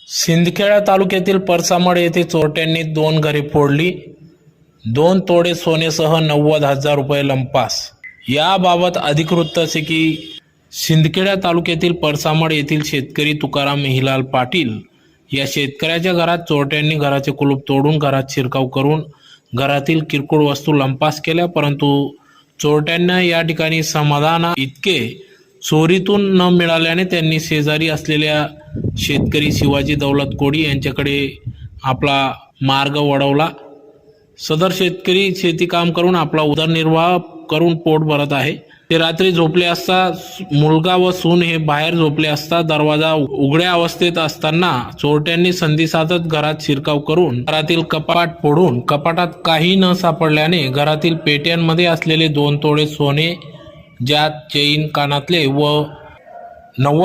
सिंदखेडा तालुक्यातील परसामड येथे चोरट्यांनी 2 घरे फोडली, 2 तोळे सोन्यासह 90,000 रुपये लंपास। याबाबत अधिक वृत्त असे की सिंदखेडा तालुक्यातील परसामड येथील शेतकरी तुकाराम हिलाल पाटील या शेतकऱ्याच्या घरात चोरट्यांनी घराचे कुलूप तोडून घरात शिरकाव करून घरातील किरकोळ वस्तू लंपास केल्या, परंतु चोरट्यांना या ठिकाणी समाधान इतके चोरीतून न मिळाल्याने त्यांनी शेजारी असलेल्या शेतकरी शिवाजी दौलत कोडी यांच्याकडे आपला मार्ग वळवला। सदर शेतकरी शेती काम करून आपला उदरनिर्वाह करून पोट भरत आहे। ते रात्री झोपले असता मुलगा व सून हे बाहेर झोपले असता दरवाजा उघड्या अवस्थेत असताना चोरट्यांनी संधी साधत घरात शिरकाव करून घरातील कपाट फोडून कपाटात काही न सापडल्याने घरातील पेट्यांमध्ये असलेले 2 तोळे सोने, ज्यात चेन, कानातले व 90